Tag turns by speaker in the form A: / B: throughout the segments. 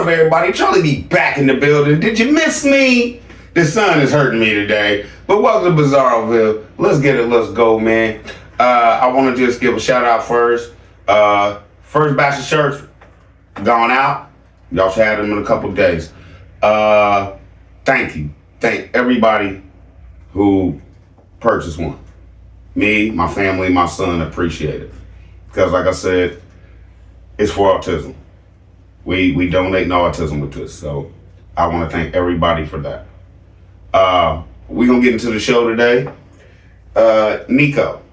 A: What up, everybody? Charlie B back in the building. Did you miss me? The sun is hurting me today. But welcome to Bizarroville. Let's get it. Let's go, man. I want to just give a shout out first. First batch of shirts gone out. Y'all should have them in a couple of days. Thank you. Thank everybody who purchased one. Me, my family, my son appreciate it. Because like I said, it's for autism. We donate no autism with this. So I want to thank everybody for that. We're going to get into the show today. Nico,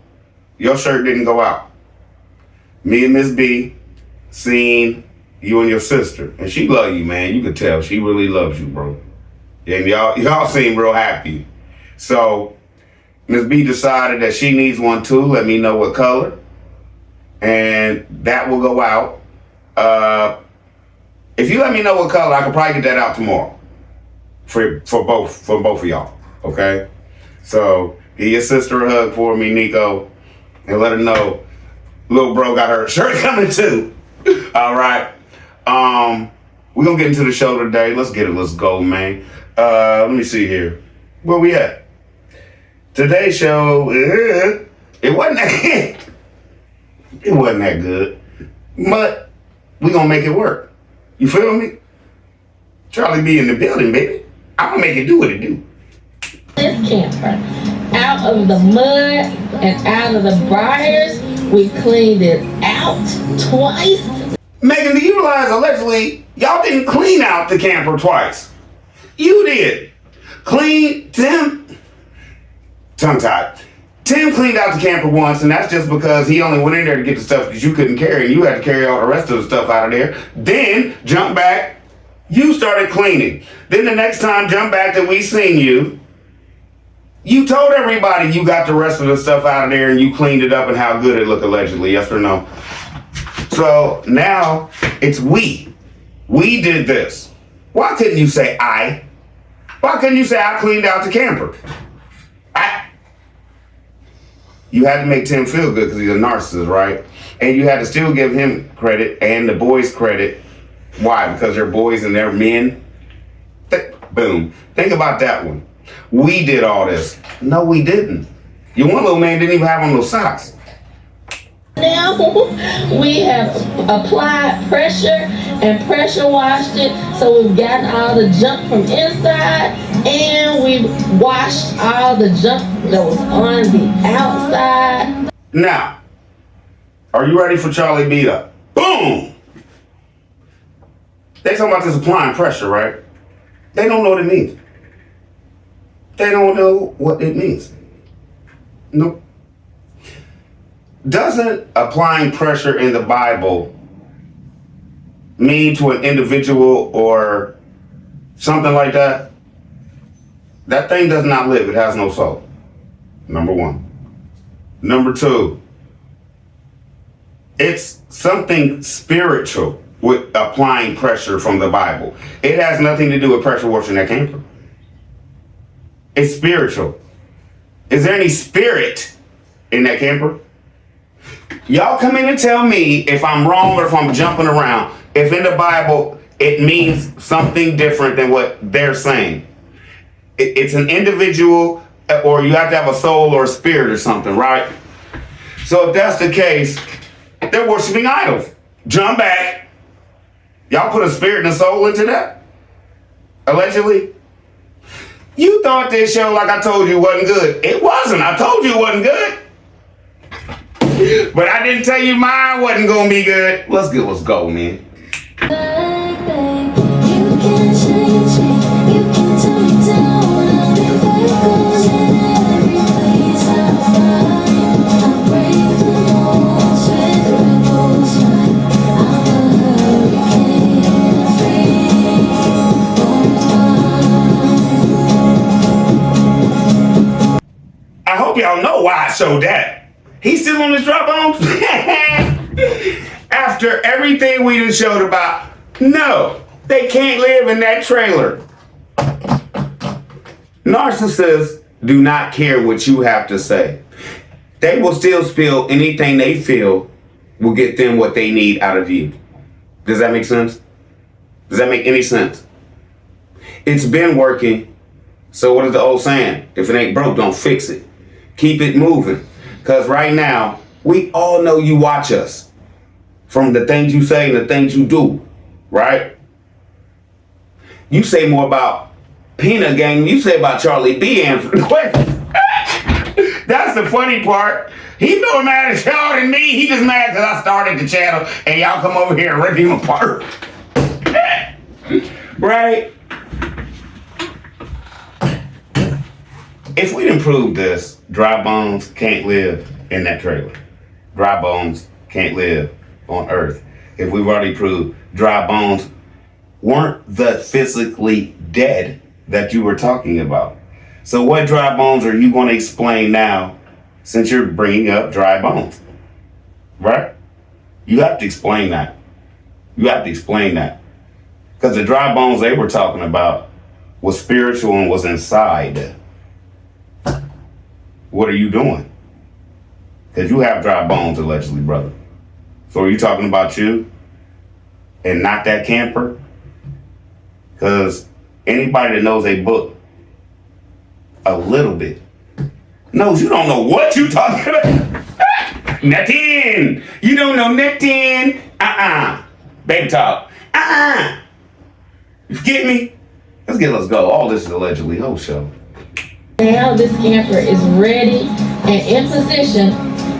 A: your shirt didn't go out. Me and Miss B seen you and your sister. And she love you, man. You could tell. She really loves you, bro. And y'all seem real happy. So Miss B decided that she needs one too. Let me know what color. And that will go out. If you let me know what color, I could probably get that out tomorrow. For both of y'all. Okay? So give your sister a hug for me, Nico. And let her know little bro got her shirt coming too. Alright. We're gonna get into the show today. Let's get it. Let's go, man. Let me see here. Where we at? Today's show, it wasn't that it wasn't that good. But we gonna make it work. You feel me? Charlie B in the building, baby. I'm gonna make it do what it do.
B: This camper, out of the mud and out of the briars, we cleaned it out twice.
A: Megan, do you realize allegedly y'all didn't clean out the camper twice? You did. Tongue-tied. Tim cleaned out the camper once, and that's just because he only went in there to get the stuff that you couldn't carry, and you had to carry all the rest of the stuff out of there. Then, jump back, you started cleaning. Then the next time, jump back that we seen you, you told everybody you got the rest of the stuff out of there and you cleaned it up and how good it looked allegedly, yes or no? So now, it's we. We did this. Why couldn't you say I? Why couldn't you say I cleaned out the camper? You had to make Tim feel good because he's a narcissist, right? And you had to still give him credit and the boys credit. Why? Because they're boys and they're men? Boom. Think about that one. We did all this. No, we didn't. Your one little man didn't even have on those socks.
B: Now we have applied pressure and pressure washed it, so we've gotten all the junk from inside, and we've washed all the junk that was on the outside.
A: Now, are you ready for Charlie beat up? Boom! They talking about this applying pressure, right? They don't know what it means. They don't know what it means. Nope. Doesn't applying pressure in the Bible mean to an individual or something like that? That thing does not live. It has no soul. Number one. Number two, it's something spiritual with applying pressure from the Bible. It has nothing to do with pressure washing that camper. It's spiritual. Is there any spirit in that camper? Y'all come in and tell me if I'm wrong or if I'm jumping around. If in the Bible it means something different than what they're saying. It's an individual, or you have to have a soul or a spirit or something, right? So if that's the case, they're worshiping idols. Jump back. Y'all put a spirit and a soul into that? Allegedly? You thought this show, like I told you, wasn't good. It wasn't. I told you it wasn't good. But I didn't tell you mine wasn't gonna be good. Let's go, man. I hope y'all know why I showed that. He's still on his drop bones? After everything we just showed about, no, they can't live in that trailer. Narcissists do not care what you have to say. They will still spill anything they feel will get them what they need out of you. Does that make sense? Does that make any sense? It's been working. So what is the old saying? If it ain't broke, don't fix it. Keep it moving. Because right now, we all know you watch us from the things you say and the things you do, right? You say more about Peanut Gang than you say about Charlie B answering questions. That's the funny part. He no mad at y'all than me. He just mad because I started the channel and y'all come over here and rip him apart. Right? If we didn't prove this, dry bones can't live in that trailer. Dry bones can't live on Earth. If we've already proved dry bones weren't the physically dead that you were talking about. So what dry bones are you going to explain now since you're bringing up dry bones? Right? You have to explain that. You have to explain that. Because the dry bones they were talking about was spiritual and was inside. What are you doing? Because you have dry bones, allegedly, brother. So are you talking about you and not that camper? Because anybody that knows a book a little bit knows you don't know what you talking about. Nothing. You don't know nothing. Baby talk. You get me? Let's go. All this is allegedly whole show.
B: Now this camper is ready and in position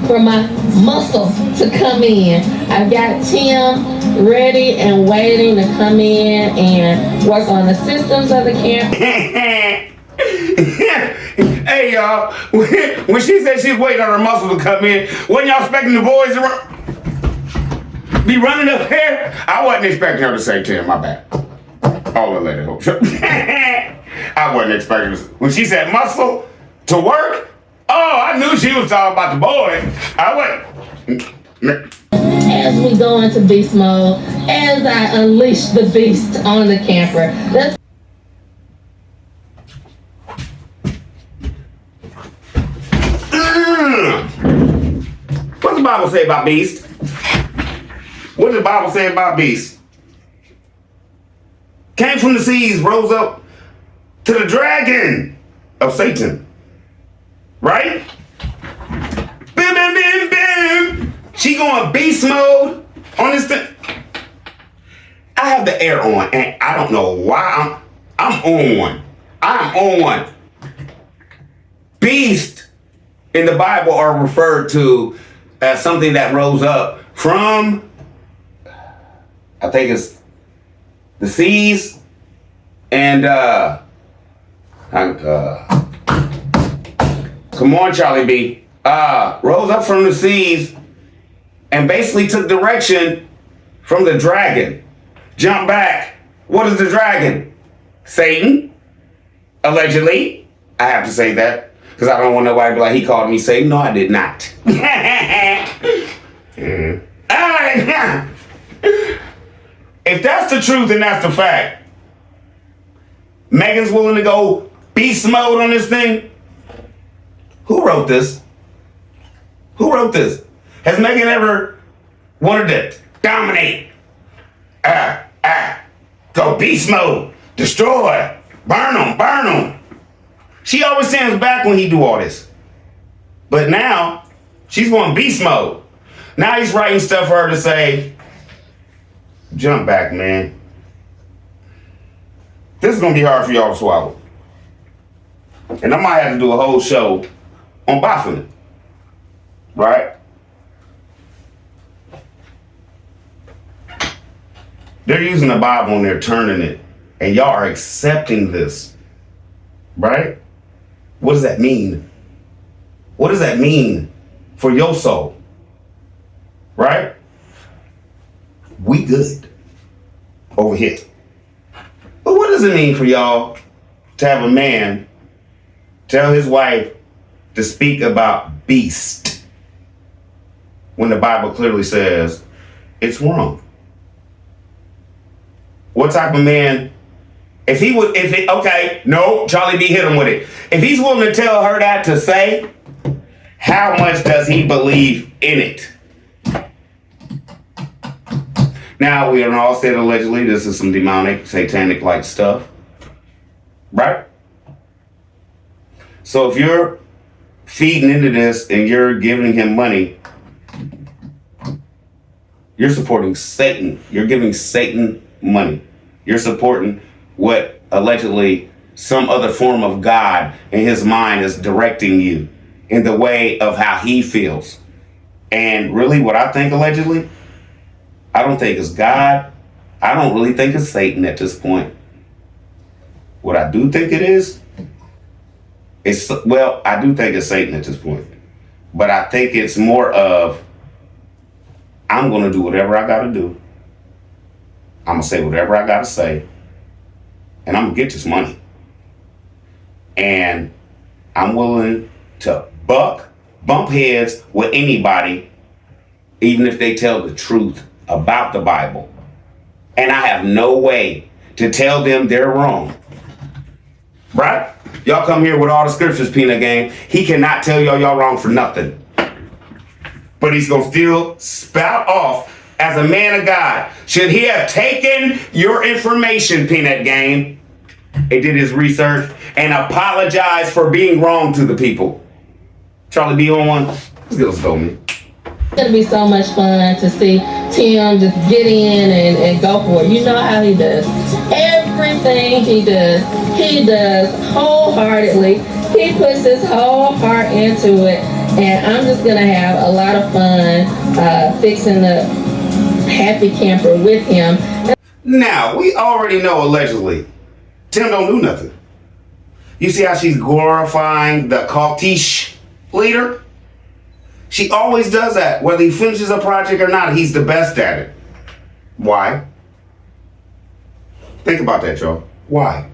B: for my muscle to come in. I've got Tim ready and waiting to come in and work on the systems of the camper.
A: Hey y'all, when she said she's waiting on her muscle to come in, wasn't y'all expecting the boys to be running up here? I wasn't expecting her to say Tim, my bad. All the lady hope. I wasn't expecting this. When she said muscle to work, oh, I knew she was talking about the boys. I wasn't.
B: As we go into beast mode, as I unleash the beast on the camper.
A: What's the Bible say about beast? What does the Bible say about beast? Came from the seas, rose up to the dragon of Satan. Right? Bim, bim, bim, bim. She going beast mode on this thing. I have the air on, and I don't know why I'm on one. I'm on one. Beast in the Bible are referred to as something that rose up from, I think it's the seas, and come on, Charlie B. Rose up from the seas and basically took direction from the dragon. Jump back. What is the dragon? Satan, allegedly. I have to say that because I don't want nobody to be like, he called me Satan. No, I did not. If that's the truth and that's the fact, Megan's willing to go beast mode on this thing. Who wrote this? Who wrote this? Has Megan ever wanted to dominate? Go beast mode, destroy, burn them. She always stands back when he do all this. But now, she's going beast mode. Now he's writing stuff for her to say, jump back, man. This is going to be hard for y'all to swallow. And I might have to do a whole show on Baphomet. Right? They're using the Bible and they're turning it. And y'all are accepting this. Right? What does that mean? What does that mean for your soul? Right? We good over here. But what does it mean for y'all to have a man tell his wife to speak about beast when the Bible clearly says it's wrong? What type of man, Charlie B hit him with it. If he's willing to tell her that to say, how much does he believe in it? Now, we don't all said allegedly this is some demonic, satanic-like stuff. Right? So if you're feeding into this and you're giving him money, you're supporting Satan. You're giving Satan money. You're supporting what allegedly some other form of God in his mind is directing you in the way of how he feels. And really what I think allegedly, I don't think it's God. I don't really think it's Satan at this point. What I do think it is, I do think it's Satan at this point. But I think it's more of, I'm going to do whatever I got to do. I'm going to say whatever I got to say. And I'm going to get this money. And I'm willing to bump heads with anybody, even if they tell the truth about the Bible. And I have no way to tell them they're wrong. Right? Y'all come here with all the scriptures, Peanut Gang. He cannot tell y'all wrong for nothing. But he's going to still spout off as a man of God. Should he have taken your information, Peanut Gang, and did his research and apologized for being wrong to the people? Charlie B on one? Let's go, man.
B: It's going to be so much fun to see Tim just get in and go for it. You know how he does. Everything he does wholeheartedly. He puts his whole heart into it. And I'm just going to have a lot of fun fixing the happy camper with him.
A: Now, we already know allegedly, Tim don't do nothing. You see how she's glorifying the cultish leader? She always does that. Whether he finishes a project or not, he's the best at it. Why? Think about that, y'all. Why?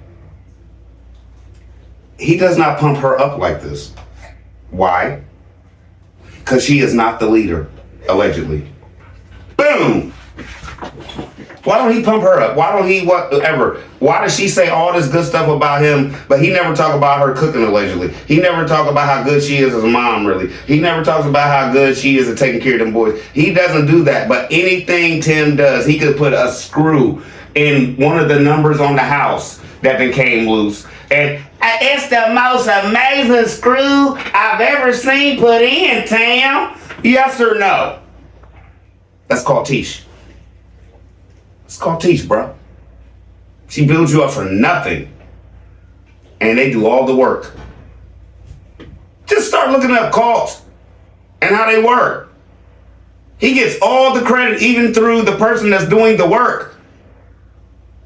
A: He does not pump her up like this. Why? Because she is not the leader, allegedly. Boom! Why don't he pump her up? Why don't he whatever? Why does she say all this good stuff about him, but he never talk about her cooking allegedly? He never talk about how good she is as a mom, really. He never talks about how good she is at taking care of them boys. He doesn't do that, but anything Tim does, he could put a screw in one of the numbers on the house that then came loose. And it's the most amazing screw I've ever seen put in, Tam. Yes or no? That's called Tish. It's called Tish, bro. She builds you up for nothing. And they do all the work. Just start looking up cults and how they work. He gets all the credit, even through the person that's doing the work.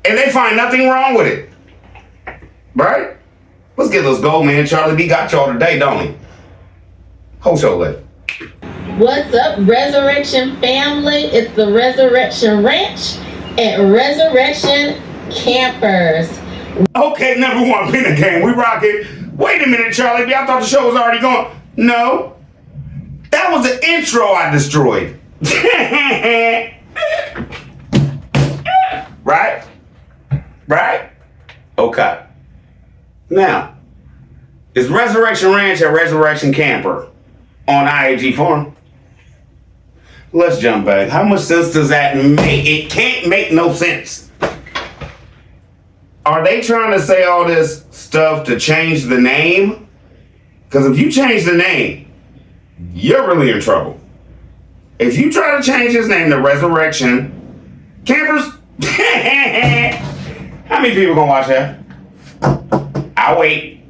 A: And they find nothing wrong with it. Right? Let's go, man. Charlie B got y'all today, don't he? Whole show left.
B: What's up, Resurrection family? It's the Resurrection Ranch at Resurrection Campers.
A: Okay, number one, Peanut Gang. We rocking. Wait a minute, Charlie B. I thought the show was already gone. No. That was the intro I destroyed. Right? Right? Okay. Now, it's Resurrection Ranch at Resurrection Camper on IAG Farm. Let's jump back. How much sense does that make? It can't make no sense. Are they trying to say all this stuff to change the name? Because if you change the name, you're really in trouble. If you try to change his name to Resurrection Campers, how many people gonna watch that? I'll wait.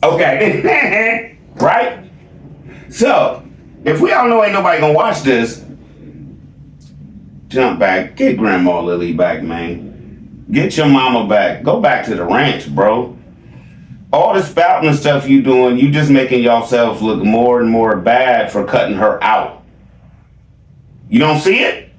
A: Okay. Right? So, if we all know ain't nobody gonna watch this, jump back. Get Grandma Lily back, man. Get your mama back. Go back to the ranch, bro. All the spouting and stuff you doing, you just making yourselves look more and more bad for cutting her out. You don't see it?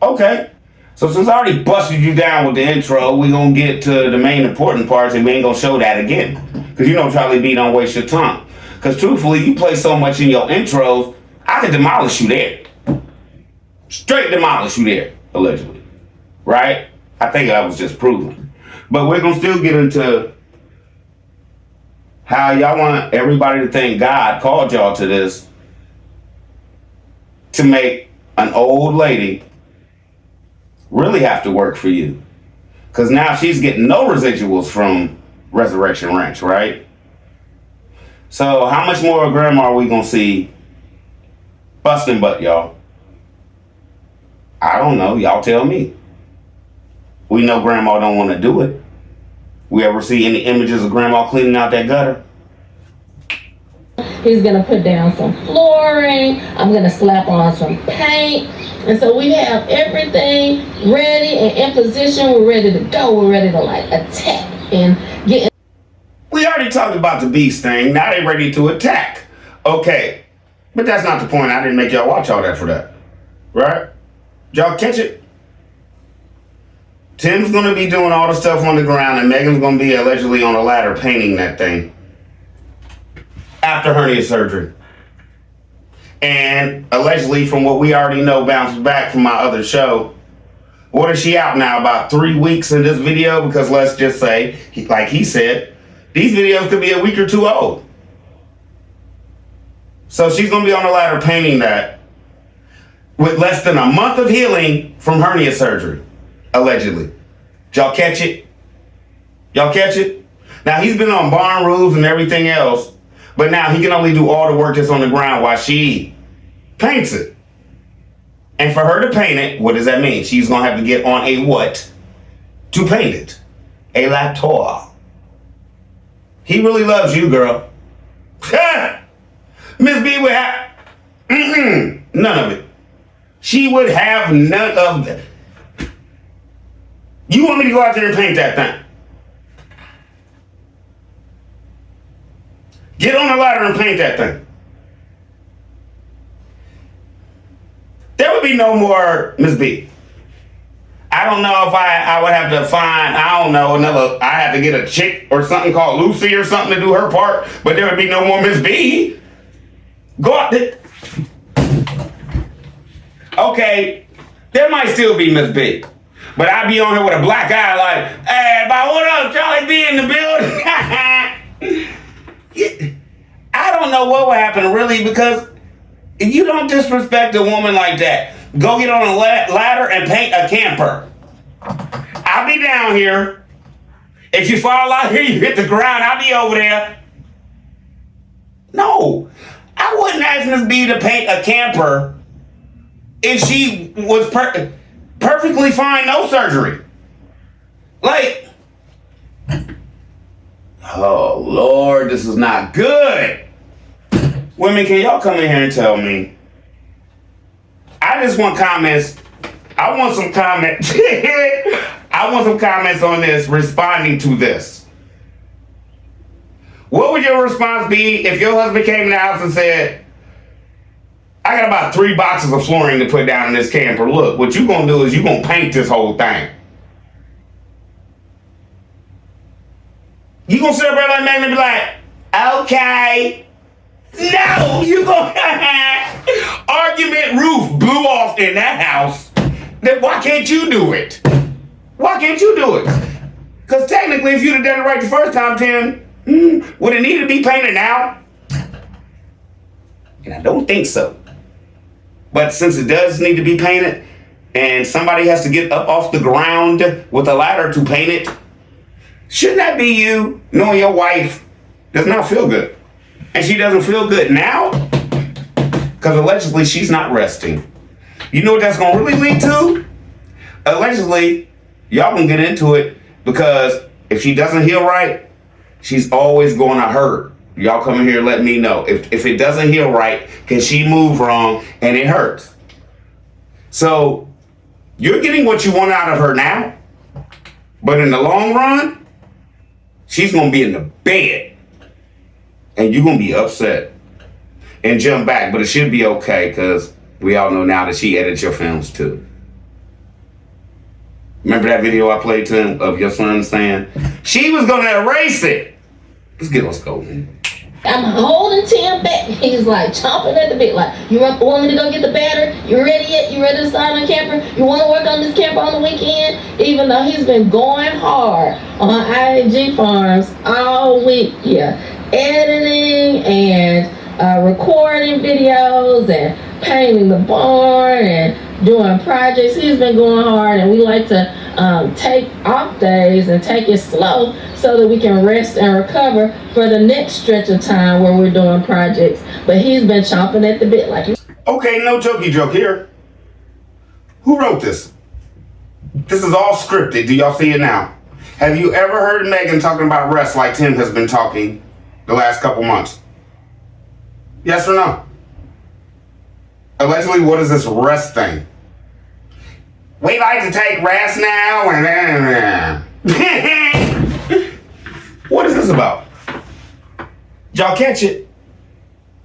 A: Okay. So since I already busted you down with the intro, we gonna get to the main important parts and we ain't gonna show that again. Because you know Charlie B don't waste your time. Because truthfully, you play so much in your intros, I could demolish you there. Straight demolish you there, allegedly. Right? I think that was just proven. But we're gonna still get into how y'all want everybody to think God called y'all to this to make an old lady really have to work for you. Because now she's getting no residuals from Resurrection Ranch, right? So how much more of grandma are we going to see busting butt, y'all? I don't know. Y'all tell me. We know grandma don't want to do it. We ever see any images of grandma cleaning out that gutter?
B: He's gonna put down some flooring. I'm gonna slap on some paint. And so we have everything ready and in position. We're ready to go. We're ready to like attack and get.
A: We already talked about the beast thing. Now they're ready to attack. Okay. But that's not the point. I didn't make y'all watch all that for that. Right? Y'all catch it? Tim's going to be doing all the stuff on the ground, and Megan's going to be allegedly on a ladder painting that thing after hernia surgery. And allegedly, from what we already know, bounced back from my other show. What is she out now? About 3 weeks in this video? Because let's just say, like he said, these videos could be a week or two old. So she's going to be on the ladder painting that with less than a month of healing from hernia surgery. Allegedly. Y'all catch it? Y'all catch it? Now, he's been on barn roofs and everything else, but now he can only do all the work that's on the ground while she paints it. And for her to paint it, what does that mean? She's going to have to get on a what? To paint it. A laptop. He really loves you, girl. Miss B would have... none of it. She would have none of it. You want me to go out there and paint that thing? Get on the ladder and paint that thing. There would be no more Miss B. I don't know if I would have to find, I don't know, I had to get a chick or something called Lucy or something to do her part, but there would be no more Miss B. Go out there. Okay, there might still be Miss B. But I'd be on here with a black eye like, hey, what up, Charlie B in the building? I don't know what would happen really, because if you don't disrespect a woman like that, go get on a ladder and paint a camper. I'll be down here. If you fall out here, you hit the ground, I'll be over there. No, I wouldn't ask Miss B to paint a camper if she was perfectly fine, no surgery. Like, oh Lord, this is not good. Women, can y'all come in here and tell me? I just want comments. I want some comments. I want some comments on this, responding to this. What would your response be if your husband came in the house and said, I got about 3 boxes of flooring to put down in this camper. Look, what you gonna do is you gonna paint this whole thing. You gonna sit up there like Megan and be like, okay. No, you gonna argument roof blew off in that house. Then why can't you do it? Why can't you do it? Because technically, if you'd have done it right the first time, Tim, would it need to be painted now? And I don't think so. But since it does need to be painted, and somebody has to get up off the ground with a ladder to paint it, shouldn't that be you knowing your wife does not feel good? And she doesn't feel good now because allegedly she's not resting. You know what that's going to really lead to? Allegedly, y'all can get into it, because if she doesn't heal right, she's always going to hurt. Y'all come in here and let me know. If it doesn't heal right, can she move wrong and it hurts? So you're getting what you want out of her now, but in the long run, she's going to be in the bed and you're going to be upset and jump back. But it should be okay, because we all know now that she edits your films too. Remember that video I played to him of your son saying she was going to erase it? Let's go, man.
B: I'm holding Tim back. He's like chomping at the bit. Like, you want me to go get the batter? You ready yet? You ready to start on the camper? You want to work on this camper on the weekend? Even though he's been going hard on IG Farms all week. Yeah, editing and recording videos and painting the barn and doing projects. He's been going hard, and we like to take off days and take it slow so that we can rest and recover for the next stretch of time where we're doing projects. But he's been chomping at the bit like.
A: Okay, no jokey joke here. Who wrote this? This is all scripted. Do y'all see it now? Have you ever heard Megan talking about rest like Tim has been talking the last couple months? Yes or no? Allegedly, what is this rest thing? We like to take rest now. What is this about? Y'all catch it?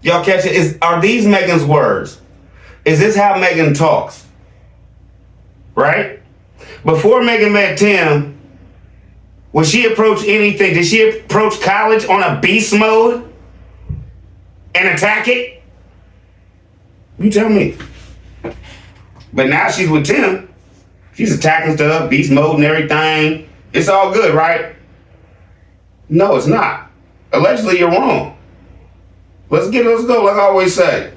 A: Y'all catch it? Are these Megan's words? Is this how Megan talks? Right? Before Megan met Tim, when she approached anything, did she approach college on a beast mode and attack it? You tell me. But now she's with Tim. She's attacking stuff, beast mode and everything. It's all good, right? No, it's not. Allegedly, you're wrong. Let's go, like I always say.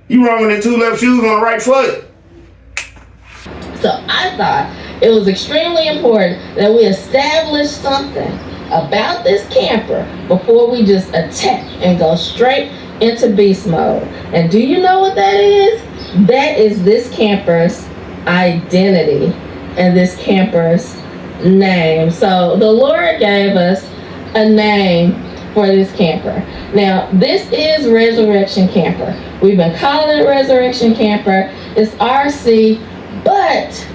A: You wrong in the two left shoes on the right foot.
B: So I thought it was extremely important that we establish something about this camper before we just attack and go straight into beast mode. And do you know what that is? That is this camper's identity and this camper's name. So the Lord gave us a name for this camper. Now, this is Resurrection Camper. We've been calling it Resurrection Camper. It's RC, but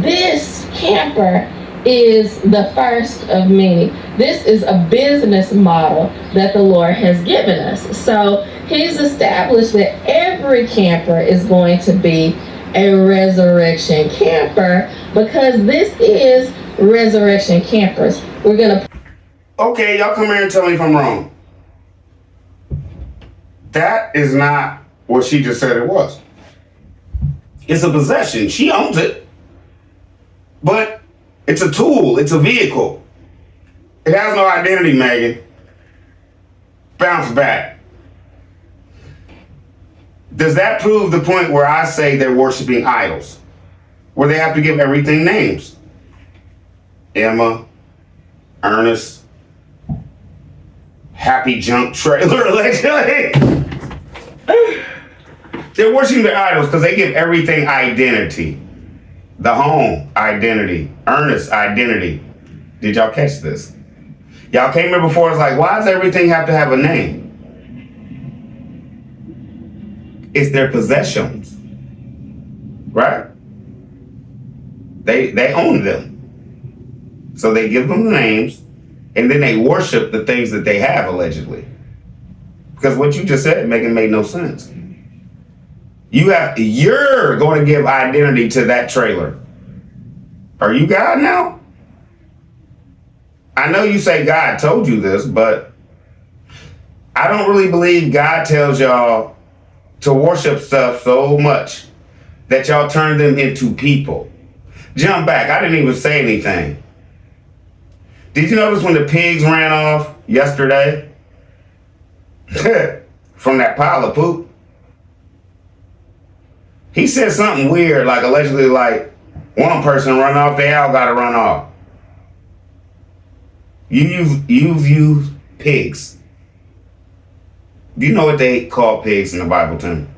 B: this camper is the first of many. This is a business model that the Lord has given us. So he's established that every camper is going to be a resurrection camper because this is Resurrection Campers. We're going to...
A: Okay, y'all come here and tell me if I'm wrong. That is not what she just said it was. It's a possession. She owns it. But it's a tool. It's a vehicle. It has no identity, Megan. Bounce back. Does that prove the point where I say they're worshiping idols? Where they have to give everything names? Emma, Ernest, Happy Junk Trailer, allegedly. They're worshiping their idols because they give everything identity. The home, identity. Ernest, identity. Did y'all catch this? Y'all came here before, it's like, why does everything have to have a name? It's their possessions. Right? They own them. So they give them names, and then they worship the things that they have, allegedly. Because what you just said, Megan, made no sense. You're going to give identity to that trailer. Are you God now? I know you say God told you this, but I don't really believe God tells y'all to worship stuff so much that y'all turn them into people. Jump back. I didn't even say anything. Did you notice when the pigs ran off yesterday from that pile of poop? He said something weird, like allegedly like one person run off, they all gotta run off. You've used pigs. Do you know what they call pigs in the Bible, Tim?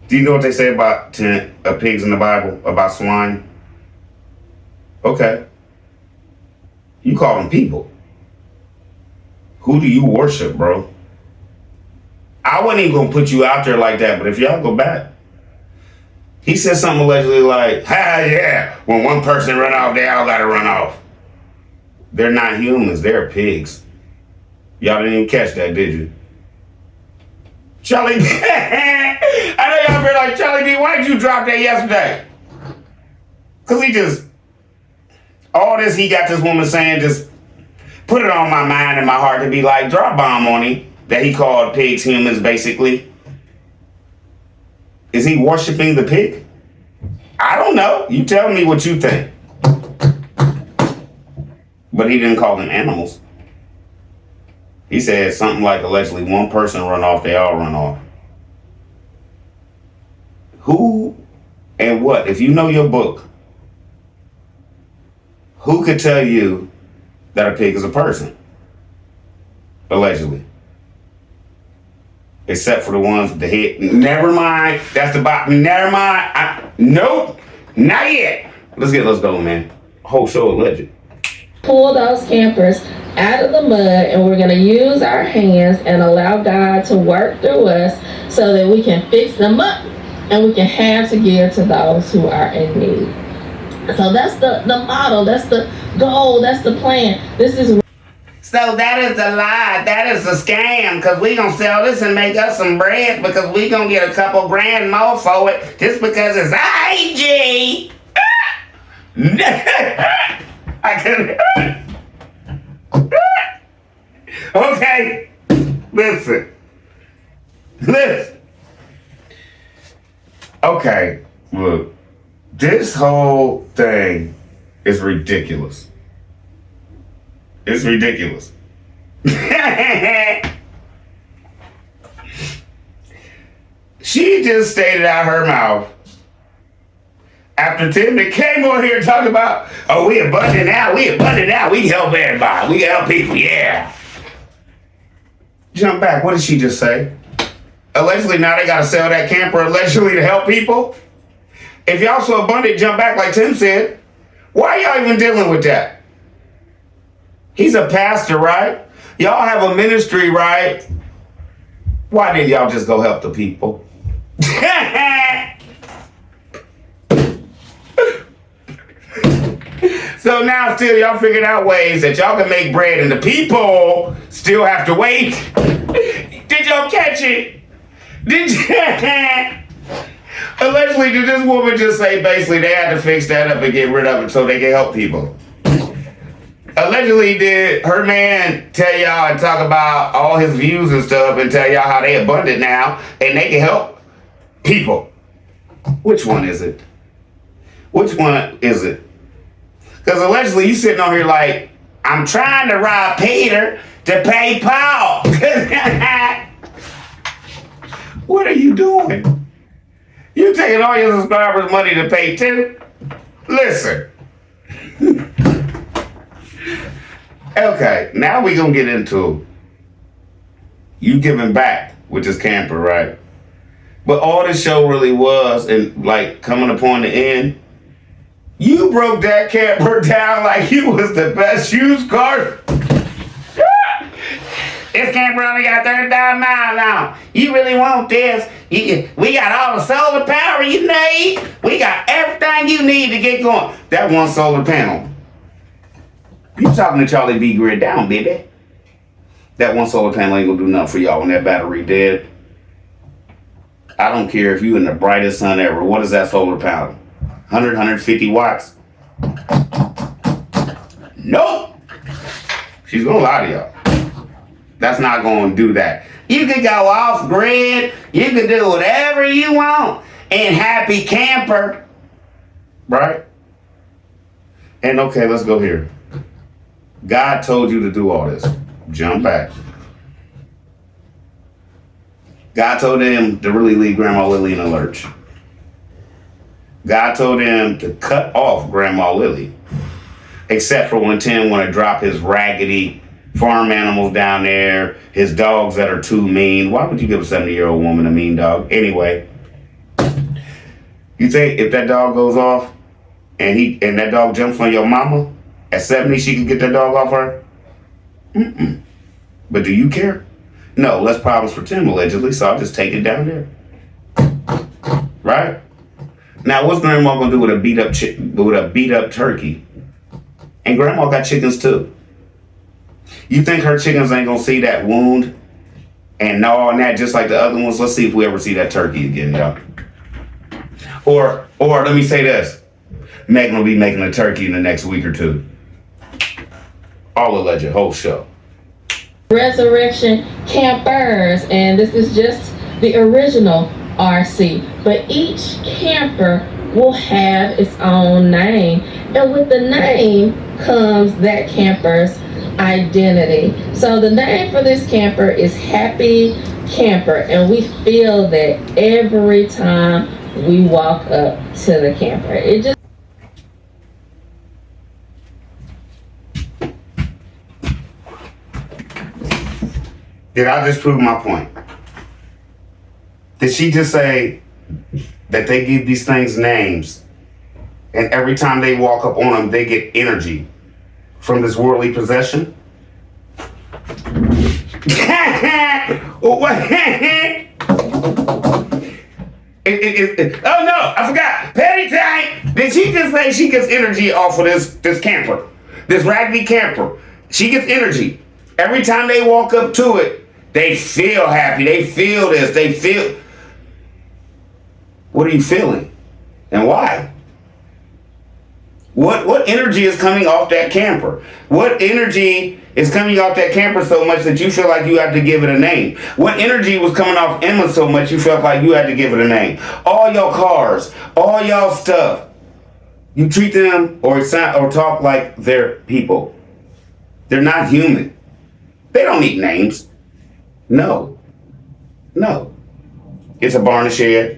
A: Do you know what they say about pigs in the Bible, about swine? Okay. You call them people. Who do you worship, bro? I wasn't even gonna put you out there like that, but if y'all go back, he said something allegedly like, yeah, when one person run off, they all gotta run off. They're not humans, they're pigs. Y'all didn't even catch that, did you? Charlie, I know y'all been like, Charlie D, why did you drop that yesterday? Because he just, all this he got this woman saying just put it on my mind and my heart to be like, drop bomb on him, that he called pigs humans, basically. Is he worshiping the pig? I don't know. You tell me what you think. But he didn't call them animals. He said something like allegedly one person run off, they all run off. Who And what? If you know your book, who could tell you that a pig is a person? Allegedly. Except for the ones with the head. Never mind. That's the bottom. Never mind. Nope. Not yet. Let's go, man. Whole show alleged.
B: Pull those campers out of the mud, and we're going to use our hands and allow God to work through us so that we can fix them up and we can have to give to those who are in need. So that's the model, that's the goal, that's the plan.
A: So that is the lie, that is the scam, because we gonna sell this and make us some bread because we gonna get a couple grand more for it just because it's IG. I couldn't. Okay, listen. Okay, look, this whole thing is ridiculous. It's ridiculous. She just stated out her mouth after Tim that came on here talking about, oh, we abundant now, we can help everybody, we can help people, yeah. Jump back, what did she just say? Allegedly now they gotta sell that camper allegedly to help people? If y'all so abundant, jump back like Tim said, why are y'all even dealing with that? He's a pastor, right? Y'all have a ministry, right? Why didn't y'all just go help the people? So now still y'all figured out ways that y'all can make bread and the people still have to wait. Did y'all catch it? Did you? Allegedly, did this woman just say basically they had to fix that up and get rid of it so they can help people? Allegedly, did her man tell y'all and talk about all his views and stuff and tell y'all how they abundant now and they can help people? Which one is it? Which one is it? Because allegedly you sitting on here like, I'm trying to rob Peter to pay Paul. What are you doing? You taking all your subscribers' money to pay too? Listen. Okay, now we gonna get into you giving back with this camper, right? But all this show really was, and like coming upon the end, you broke that camper down like you was the best used car. This camper only got 35 miles on. You really want this? We got all the solar power you need. We got everything you need to get going. That one solar panel. You talking to Charlie B. Grid down, baby. That one solar panel ain't gonna do nothing for y'all when that battery dead. I don't care if you in the brightest sun ever. What is that solar panel? 100, 150 watts? Nope. She's gonna lie to y'all. That's not gonna do that. You can go off grid. You can do whatever you want in happy camper. Right? And okay, let's go here. God told you to do all this. Jump back. God told him to really leave Grandma Lily in a lurch. God told him to cut off Grandma Lily. Except for when Tim want to drop his raggedy farm animals down there, his dogs that are too mean. Why would you give a 70-year-old woman a mean dog? Anyway, you think if that dog goes off and that dog jumps on your mama, at 70 she can get that dog off her? Mm-mm. But do you care? No, less problems for Tim allegedly, so I'll just take it down there. Right? Now, what's Grandma gonna do with a beat up turkey? And Grandma got chickens too. You think her chickens ain't gonna see that wound and gnaw on that just like the other ones? Let's see if we ever see that turkey again, y'all. Or let me say this. Megan will be making a turkey in the next week or two. All alleged, whole show.
B: Resurrection campers, and this is just the original RC, but each camper will have its own name, and with the name comes that camper's identity. So the name for this camper is Happy Camper, and we feel that every time we walk up to the camper. It just
A: Did I just prove my point? Did she just say that they give these things names, and every time they walk up on them, they get energy from this worldly possession? Oh no, I forgot. Petty time. Did she just say she gets energy off of this camper, this raggedy camper? She gets energy every time they walk up to it. They feel happy. They feel this. They feel. What are you feeling, and why? What energy is coming off that camper? What energy is coming off that camper so much that you feel like you have to give it a name? What energy was coming off Emma so much you felt like you had to give it a name? All your cars, all y'all stuff, you treat them or talk like they're people. They're not human. They don't need names. No. It's a barn and shed.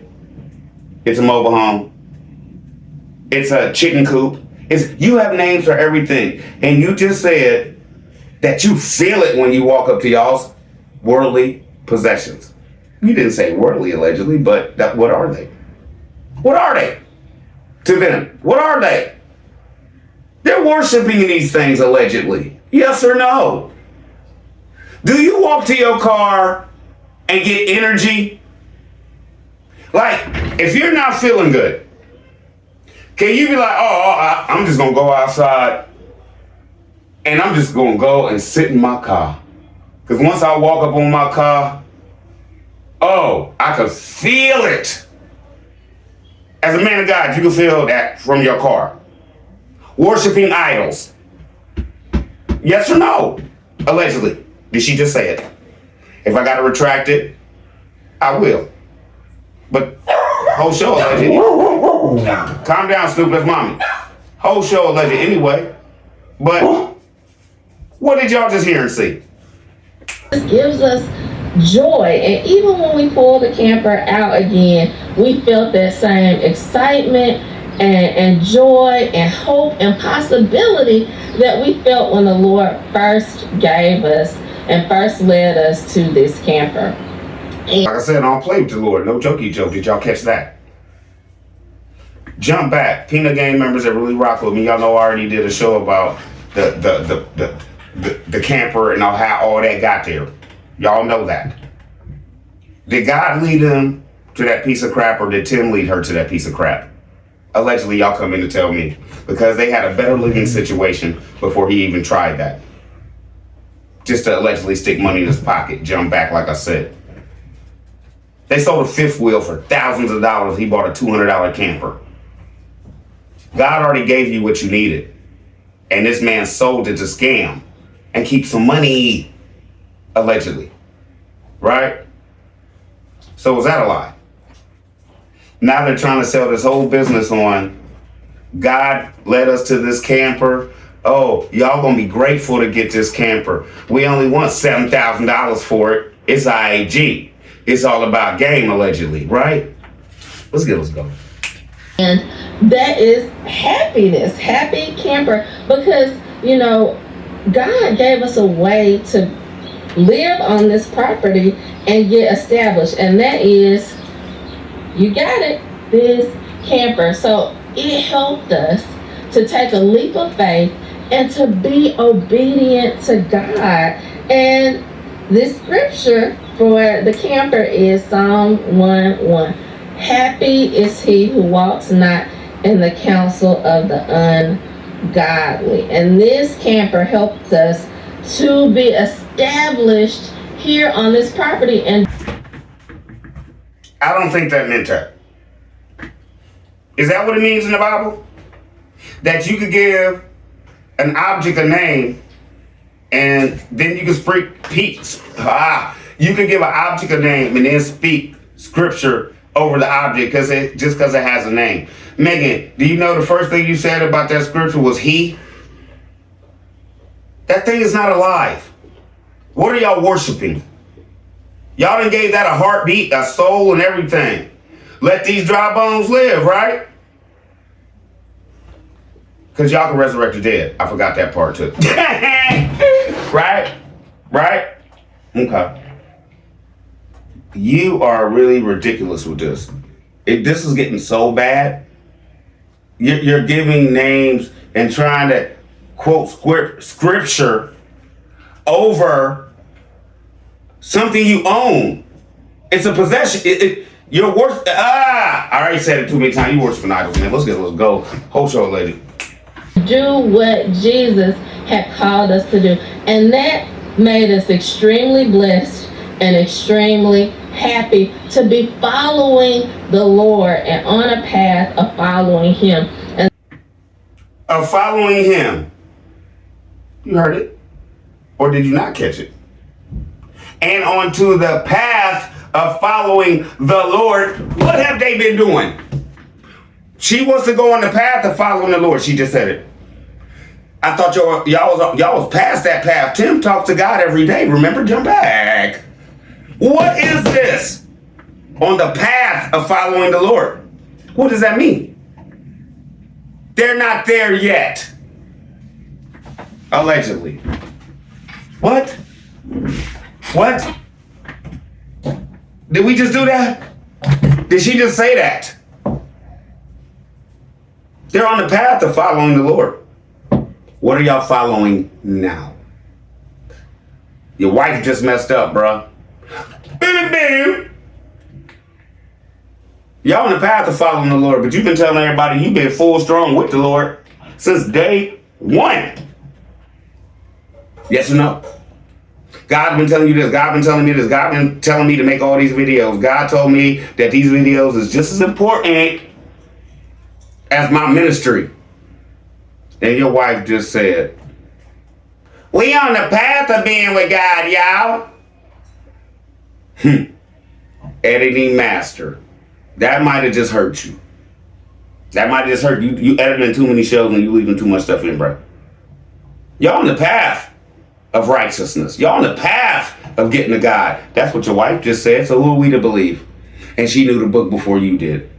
A: It's a mobile home. It's a chicken coop. You have names for everything. And you just said that you feel it when you walk up to y'all's worldly possessions. You didn't say worldly, allegedly, but what are they? What are they to them? What are they? They're worshiping these things, allegedly. Yes or no? Do you walk to your car and get energy? Like, if you're not feeling good, can you be like, I'm just going to go outside and I'm just going to go and sit in my car? Because once I walk up on my car, I can feel it. As a man of God, you can feel that from your car. Worshiping idols. Yes or no? Allegedly. Did she just say it? If I got to retract it, I will. But whole show allegedly. Calm down, Snoop, that's mommy. Whole show alleged anyway. But what did y'all just hear and see?
B: This gives us joy, and even when we pull the camper out again, we felt that same excitement and joy and hope and possibility that we felt when the Lord first gave us and first led us to this camper.
A: Like I said, I don't play with the Lord. No jokey joke. Did y'all catch that? Jump back. Peanut Gang members that really rock with me, y'all know I already did a show about the camper and how all that got there. Y'all know that. Did God lead them to that piece of crap, or did Tim lead her to that piece of crap? Allegedly, y'all come in to tell me, because they had a better living situation before he even tried that. Just to allegedly stick money in his pocket, jump back like I said. They sold a fifth wheel for thousands of dollars. He bought a $200 camper. God already gave you what you needed. And this man sold it to scam and keep some money, allegedly. Right? So was that a lie? Now they're trying to sell this whole business on God led us to this camper. Oh, y'all gonna be grateful to get this camper. We only want $7,000 for it. It's IAG. It's all about game, allegedly, right? Let's go.
B: And that is happiness, happy camper, because, God gave us a way to live on this property and get established. And that is, you got it, this camper. So it helped us to take a leap of faith and to be obedient to God. And this scripture for the camper is Psalm 1:1. Happy is he who walks not in the counsel of the ungodly. And this camper helped us to be established here on this property. And
A: I don't think that meant that. Is that what it means in the Bible? That you could give an object a name, and then you can speak peace. You can give an object a name and then speak scripture over the object just because it has a name. Megan, do you know the first thing you said about that scripture was he? That thing is not alive. What are y'all worshiping? Y'all done gave that a heartbeat, a soul, and everything. Let these dry bones live, right? Because y'all can resurrect the dead. I forgot that part too. Right? Right? Okay. You are really ridiculous with this. This is getting so bad. You're giving names and trying to quote scripture over something you own. It's a possession. You're worth. I already said it too many times. You worshiping idols, man. Let's go. Whole show, lady.
B: Do what Jesus had called us to do. And that made us extremely blessed and extremely happy to be following the Lord and on a path of following Him.
A: Of following Him. You heard it? Or did you not catch it? And onto the path of following the Lord. What have they been doing? She wants to go on the path of following the Lord. She just said it. I thought y'all was past that path. Tim talks to God every day. Remember? Jump back. What is this? On the path of following the Lord. What does that mean? They're not there yet. Allegedly. What? What? Did we just do that? Did she just say that? They're on the path of following the Lord. What are y'all following now? Your wife just messed up, bruh. Y'all on the path of following the Lord, but you've been telling everybody you've been full strong with the Lord since day one. Yes or no? God's been telling you this. God been telling me this. God been telling me to make all these videos. God told me that these videos is just as important as my ministry. And your wife just said, we on the path of being with God, y'all. Editing master. That might have just hurt you. That might have just hurt you. You editing too many shows and you leaving too much stuff in, bro. Y'all on the path of righteousness. Y'all on the path of getting to God. That's what your wife just said. So who are we to believe? And she knew the book before you did.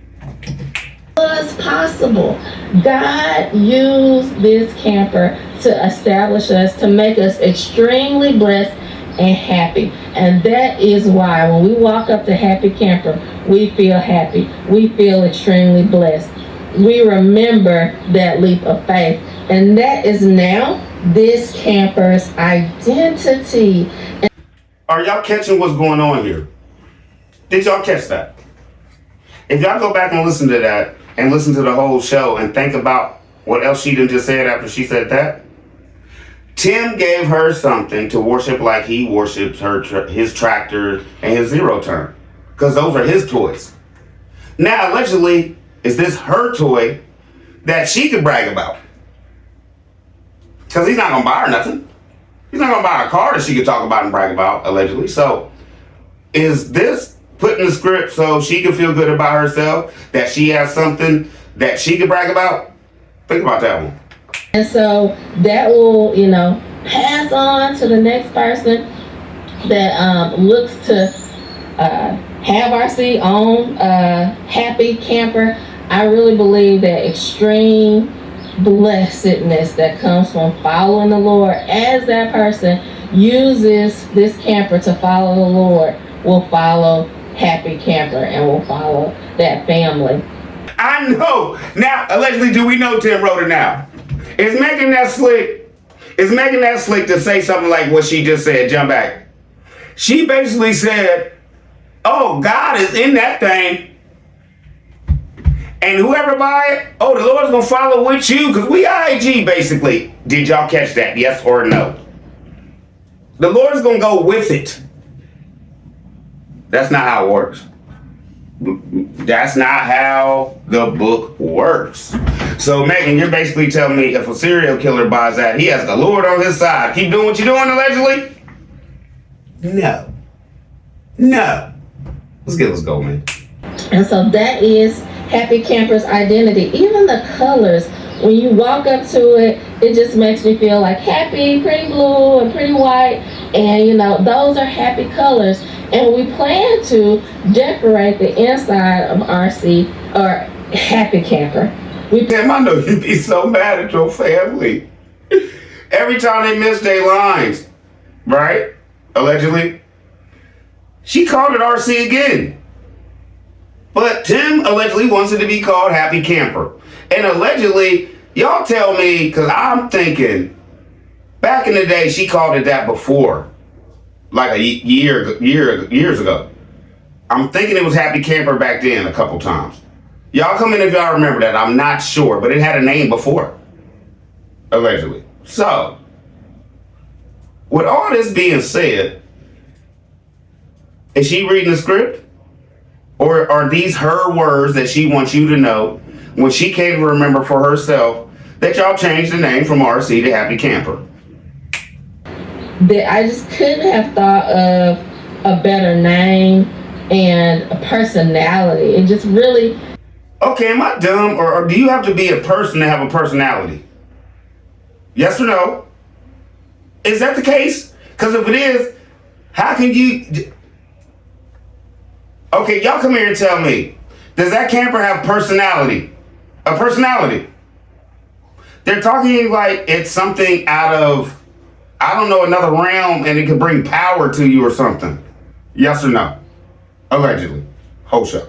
B: Was possible. God used this camper to establish us, to make us extremely blessed and happy. And that is why when we walk up to Happy Camper, we feel happy. We feel extremely blessed. We remember that leap of faith. And that is now this camper's identity.
A: Are y'all catching what's going on here? Did y'all catch that? If y'all go back and listen to that, and listen to the whole show, and think about what else she done just said after she said that, Tim gave her something to worship like he worships his tractor and his zero turn. Because those are his toys. Now, allegedly, is this her toy that she could brag about? Because he's not going to buy her nothing. He's not going to buy a car that she could talk about and brag about, allegedly. So, is this put in the script so she can feel good about herself, that she has something that she can brag about? Think about that one.
B: And so that will, pass on to the next person that looks to have our seat on Happy Camper. I really believe that extreme blessedness that comes from following the Lord, as that person uses this camper to follow the Lord, will follow Happy Camper and will follow that family.
A: I know. Now, allegedly, do we know Tim wrote it now? Is Megan that slick? Is Megan that slick to say something like what she just said? Jump back. She basically said, oh, God is in that thing. And whoever buy it, oh, the Lord's going to follow with you because we IG, basically. Did y'all catch that? Yes or no? The Lord's going to go with it. That's not how it works. That's not how the book works. So, Megan, you're basically telling me if a serial killer buys that, he has the Lord on his side. Keep doing what you're doing, allegedly? No. Let's go, man.
B: And so that is Happy Camper's identity. Even the colors, when you walk up to it, it just makes me feel like happy, pretty blue and pretty white. And, those are happy colors. And we plan to decorate the inside of RC or Happy Camper.
A: Damn, I know you'd be so mad at your family. Every time they miss their lines, right? Allegedly. She called it RC again. But Tim allegedly wants it to be called Happy Camper. And allegedly, y'all tell me, because I'm thinking, back in the day, she called it that before. Like years ago. I'm thinking it was Happy Camper back then a couple times. Y'all come in if y'all remember that. I'm not sure, but it had a name before. Allegedly. So, with all this being said, is she reading the script? Or are these her words that she wants you to know when she can't remember for herself that y'all changed the name from RC to Happy Camper?
B: That I just couldn't have thought of a better name and a personality. It just really...
A: Okay, am I dumb? Or do you have to be a person to have a personality? Yes or no? Is that the case? Because if it is, how can you... Okay, y'all come here and tell me, does that camper have personality? A personality? They're talking like it's something out of, I don't know, another realm, and it could bring power to you or something. Yes or no? Allegedly. Whole show.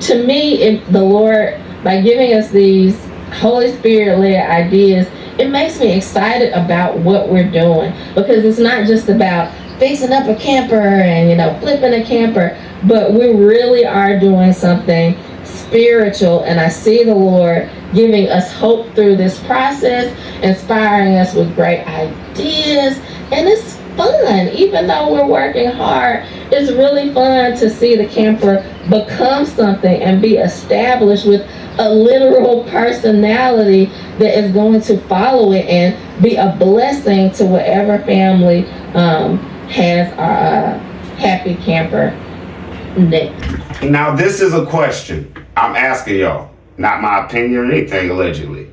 B: To me, the Lord, by giving us these Holy Spirit-led ideas, it makes me excited about what we're doing. Because it's not just about fixing up a camper and, flipping a camper, but we really are doing something spiritual. And I see the Lord giving us hope through this process, inspiring us with great ideas. And it's fun. Even though we're working hard, it's really fun to see the camper become something and be established with a literal personality that is going to follow it and be a blessing to whatever family has our Happy Camper next.
A: Now, this is a question I'm asking y'all. Not my opinion or anything, allegedly.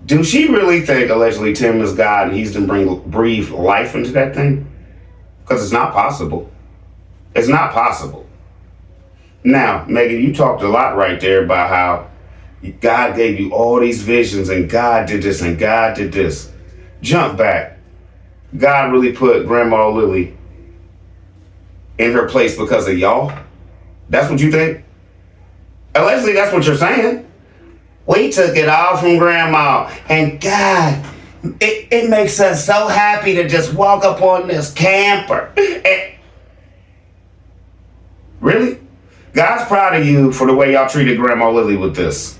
A: Do she really think, allegedly, Tim is God and he's to breathe life into that thing? Because it's not possible. It's not possible. Now, Megan, you talked a lot right there about how God gave you all these visions and God did this and God did this. Jump back. God really put Grandma Lily in her place because of y'all? That's what you think? Allegedly, that's what you're saying. We took it all from Grandma, and God, it makes us so happy to just walk up on this camper. Really? God's proud of you for the way y'all treated Grandma Lily with this.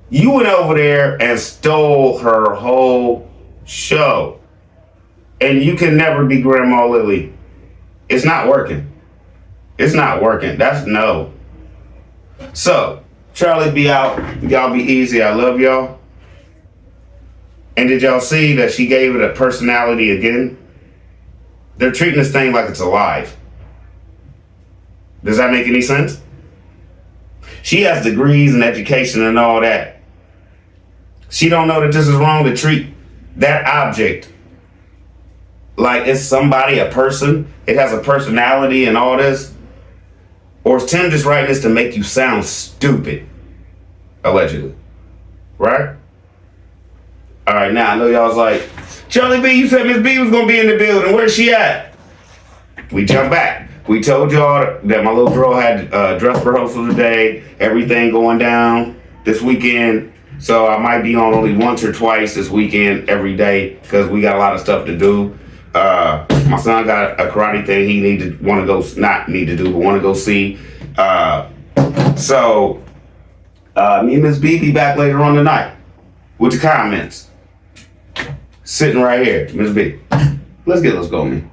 A: You went over there and stole her whole show. And you can never be Grandma Lily. It's not working. It's not working. That's no. So, Charlie be out. Y'all be easy. I love y'all. And did y'all see that she gave it a personality again? They're treating this thing like it's alive. Does that make any sense? She has degrees and education and all that. She don't know that this is wrong to treat that object like it's somebody, a person. It has a personality and all this. Or is Tim just writing this to make you sound stupid? Allegedly. Right? Alright, now I know y'all was like, Charlie B, you said Miss B was going to be in the building. Where's she at? We jump back. We told y'all that my little girl had dress rehearsal today. Everything going down this weekend. So I might be on only once or twice this weekend every day because we got a lot of stuff to do. My son got a karate thing he want to go see. So me and Miss B be back later on tonight with the comments. Sitting right here, Miss B. Let's go, me.